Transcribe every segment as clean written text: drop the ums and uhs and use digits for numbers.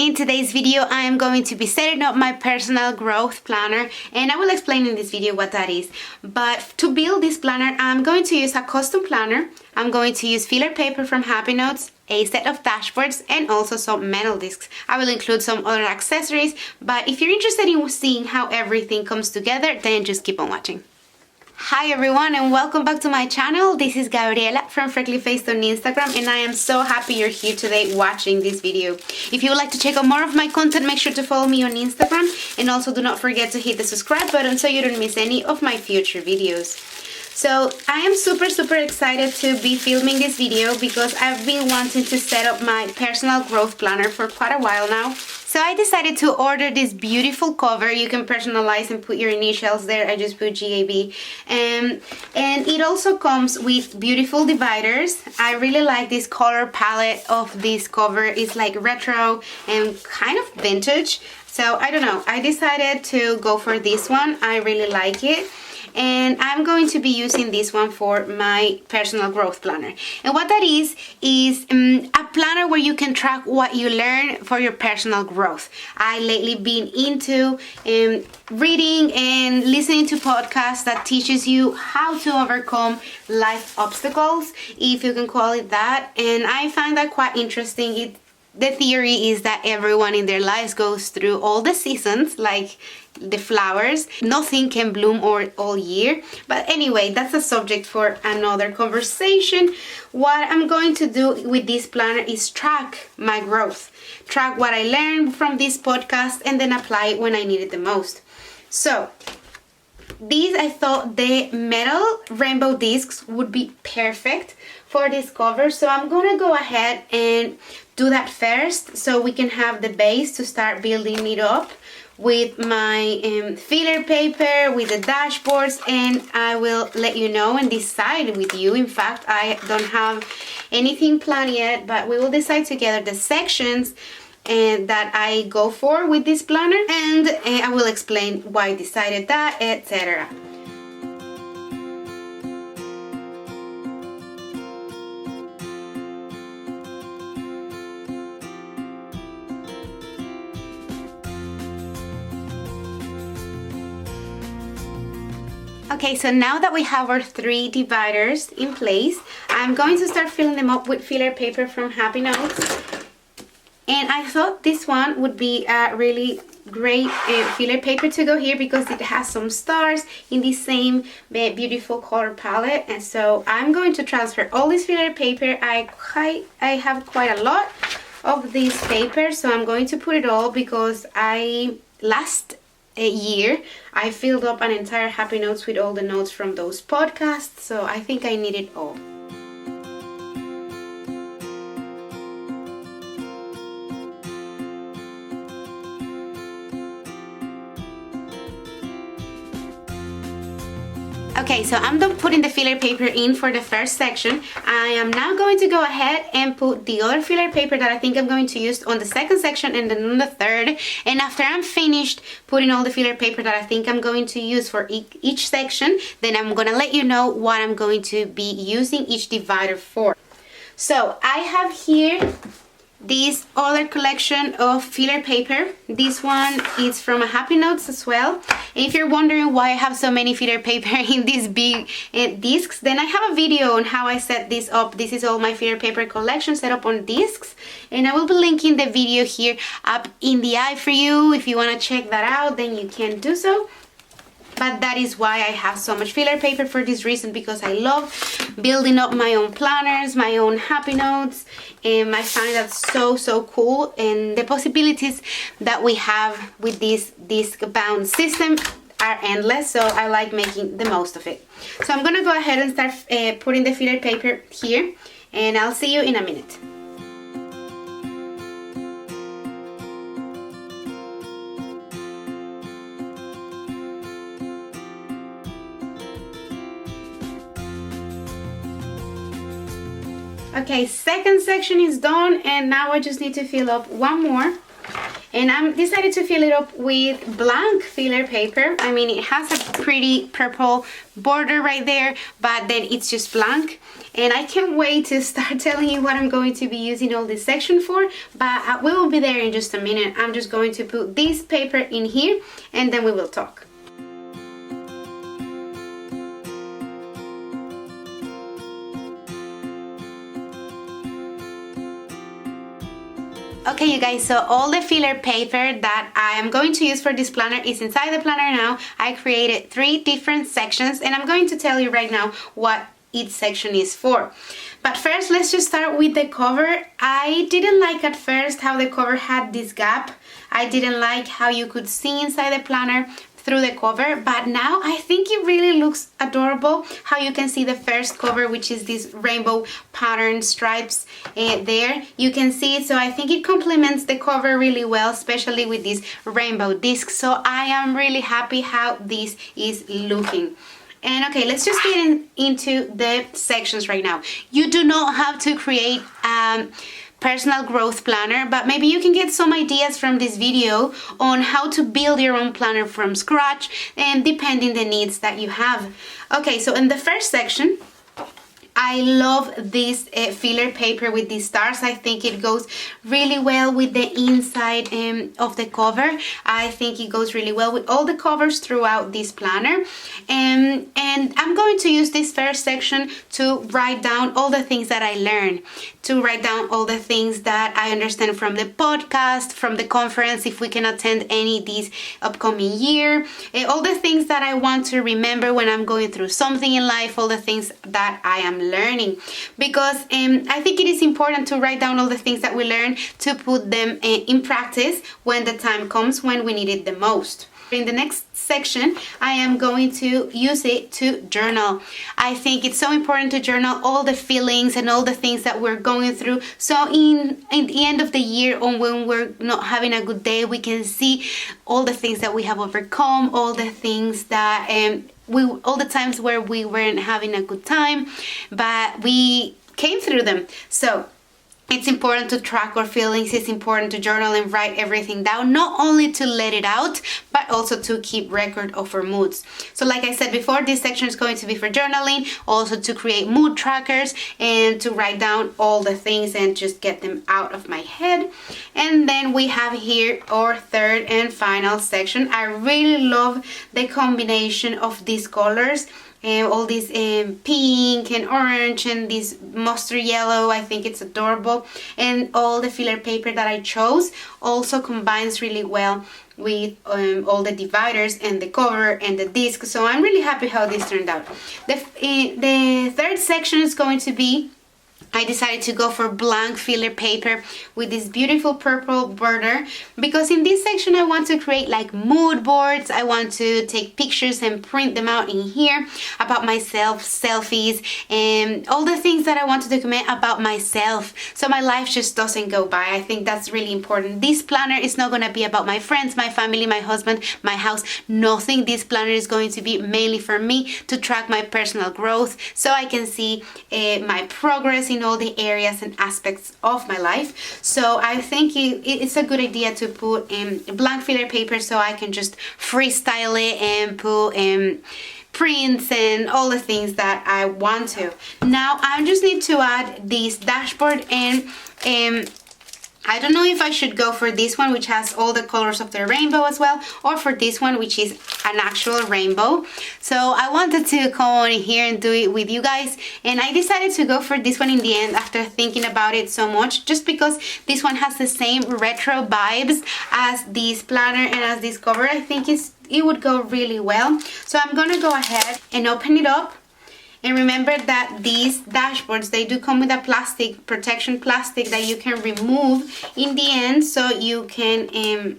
In today's video, I am going to be setting up my personal growth planner, and I will explain in this video what that is. But to build this planner, I'm going to use a custom planner. I'm going to use filler paper from Happy Notes, a set of dashboards, and also some metal discs. I will include some other accessories, but if you're interested in seeing how everything comes together, then just keep on watching. Hi everyone and welcome back to my channel. This is Gabriela from Frecklyfaced on Instagram, and I am so happy you're here today watching this video. If you would like to check out more of my content, make sure to follow me on Instagram, and also do not forget to hit the subscribe button so you don't miss any of my future videos. So I am super excited to be filming this video because I've been wanting to set up my personal growth planner for quite a while now. So I decided to order this beautiful cover. You can personalize and put your initials there. I just put GAB. And it also comes with beautiful dividers. I really like this color palette of this cover. It's like retro and kind of vintage. So I don't know, I decided to go for this one. I really like it. And I'm going to be using this one for my personal growth planner. And what that is a planner where you can track what you learn for your personal growth. I lately been into reading and listening to podcasts that teaches you how to overcome life obstacles, if you can call it that. And I find that quite interesting. The theory is that everyone in their lives goes through all the seasons, like the flowers. Nothing can bloom all year. But anyway, that's a subject for another conversation. What I'm going to do with this planner is track my growth, track what I learned from this podcast, and then apply it when I need it the most. So these, I thought the metal rainbow discs would be perfect for this cover. So I'm gonna go ahead and do that first so we can have the base to start building it up with my filler paper, with the dashboards, and I will let you know and decide with you. In fact, I don't have anything planned yet, but we will decide together the sections that I go for with this planner, and I will explain why I decided that, etc. Okay, so now that we have our 3 dividers in place, I'm going to start filling them up with filler paper from Happy Notes. And I thought this one would be a really great filler paper to go here because it has some stars in the same beautiful color palette. And so I'm going to transfer all this filler paper. I have quite a lot of this paper, so I'm going to put it all because last year I filled up an entire Happy Notes with all the notes from those podcasts, so I think I need it all. Okay, so I'm done putting the filler paper in for the first section. I am now going to go ahead and put the other filler paper that I think I'm going to use on the second section and then on the third. And after I'm finished putting all the filler paper that I think I'm going to use for each section, then I'm gonna let you know what I'm going to be using each divider for. So I have here this other collection of filler paper. This one is from a Happy Notes as well. And if you're wondering why I have so many filler paper in these big discs, then I have a video on how I set this up. This is all my filler paper collection set up on discs, and I will be linking the video here up in the eye for you. If you want to check that out, then you can do so. But that is why I have so much filler paper, for this reason, because I love building up my own planners, my own Happy Notes, and I find that so cool. And the possibilities that we have with this disc-bound system are endless, so I like making the most of it. So I'm gonna go ahead and start putting the filler paper here, and I'll see you in a minute. Okay, second section is done, and now I just need to fill up one more. And I'm decided to fill it up with blank filler paper. I mean, it has a pretty purple border right there, but then it's just blank. And I can't wait to start telling you what I'm going to be using all this section for, but we will be there in just a minute. I'm just going to put this paper in here and then we will talk. Okay, you guys, so all the filler paper that I am going to use for this planner is inside the planner now. I created 3 different sections and I'm going to tell you right now what each section is for. But first, let's just start with the cover. I didn't like at first how the cover had this gap. I didn't like how you could see inside the planner through the cover, but now I think it really looks adorable how you can see the first cover, which is this rainbow pattern stripes there. You can see it, so I think it complements the cover really well, especially with this rainbow disc. So I am really happy how this is looking. And okay, let's just get into the sections right now. You do not have to create personal growth planner, but maybe you can get some ideas from this video on how to build your own planner from scratch and depending the needs that you have. Okay, so in the first section, I love this filler paper with these stars. I think it goes really well with the inside of the cover. I think it goes really well with all the covers throughout this planner. And I'm going to use this first section to write down all the things that I learned, to write down all the things that I understand from the podcast, from the conference, if we can attend any this upcoming year, all the things that I want to remember when I'm going through something in life, all the things that I am learning, because I think it is important to write down all the things that we learn to put them in practice when the time comes when we need it the most. In the next section, I am going to use it to journal. I think it's so important to journal all the feelings and all the things that we're going through. So in the end of the year, or when we're not having a good day, we can see all the things that we have overcome, all the things that all the times where we weren't having a good time, but we came through them. So it's important to track our feelings. It's important to journal and write everything down, not only to let it out, but also to keep record of our moods. So like I said before, this section is going to be for journaling, also to create mood trackers and to write down all the things and just get them out of my head. And then we have here our third and final section. I really love the combination of these colors. All this pink and orange and this mustard yellow. I think it's adorable, and all the filler paper that I chose also combines really well with all the dividers and the cover and the disc. So I'm really happy how this turned out. The third section is going to be, I decided to go for blank filler paper with this beautiful purple border, because in this section I want to create like mood boards. I want to take pictures and print them out in here about myself, selfies, and all the things that I want to document about myself, so my life just doesn't go by. I think that's really important. This planner is not going to be about my friends, my family, my husband, my house, nothing. This planner is going to be mainly for me to track my personal growth, so I can see my progress in all the areas and aspects of my life. So I think it's a good idea to put blank filler paper, so I can just freestyle it and put prints and all the things that I want to. Now I just need to add this dashboard, and I don't know if I should go for this one, which has all the colors of the rainbow as well, or for this one, which is an actual rainbow. So I wanted to come on here and do it with you guys, and I decided to go for this one in the end after thinking about it so much, just because this one has the same retro vibes as this planner and as this cover. I think it would go really well. So I'm gonna go ahead and open it up. And remember that these dashboards, they do come with a plastic, protection plastic, that you can remove in the end, so you can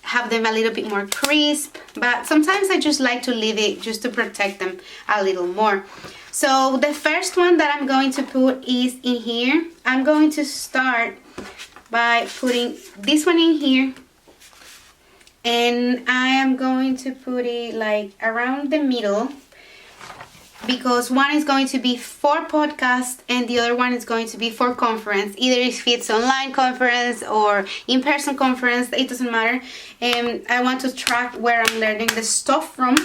have them a little bit more crisp. But sometimes I just like to leave it just to protect them a little more. So the first one that I'm going to put is in here. I'm going to start by putting this one in here. And I am going to put it like around the middle. because one is going to be for podcast and the other one is going to be for conference. Either if it's online conference or in-person conference, it doesn't matter. I want to track where I'm learning the stuff from.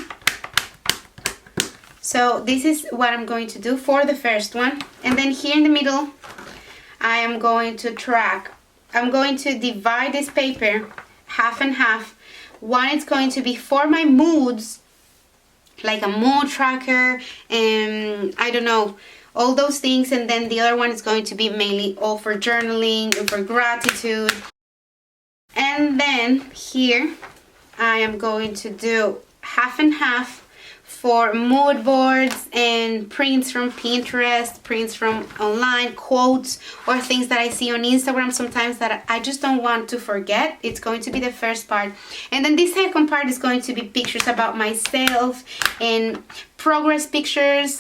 So this is what I'm going to do for the first one. And then here in the middle, I am going to track. I'm going to divide this paper half and half. One is going to be for my moods, like a mood tracker, and I don't know, all those things. And then the other one is going to be mainly all for journaling and for gratitude. And then here I am going to do half and half for mood boards and prints from Pinterest, prints from online, quotes, or things that I see on Instagram sometimes that I just don't want to forget. It's going to be the first part. And then this second part is going to be pictures about myself and progress pictures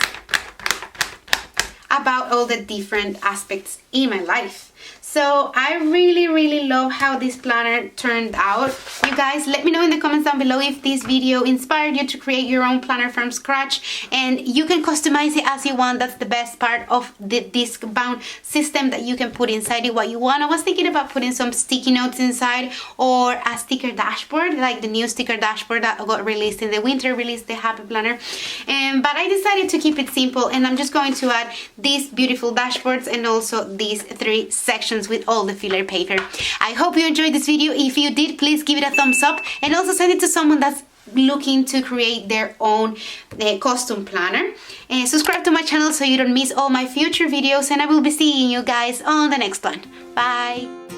about all the different aspects in my life. So I really love how this planner turned out. You guys, let me know in the comments down below if this video inspired you to create your own planner from scratch, and you can customize it as you want. That's the best part of the disc bound system, that you can put inside it what you want. I was thinking about putting some sticky notes inside, or a sticker dashboard, like the new sticker dashboard that got released in the winter release, the Happy Planner. But I decided to keep it simple, and I'm just going to add these beautiful dashboards and also these 3 sections with all the filler paper. I hope you enjoyed this video. If you did, please give it a thumbs up and also send it to someone that's looking to create their own custom planner. And subscribe to my channel so you don't miss all my future videos, and I will be seeing you guys on the next one. Bye!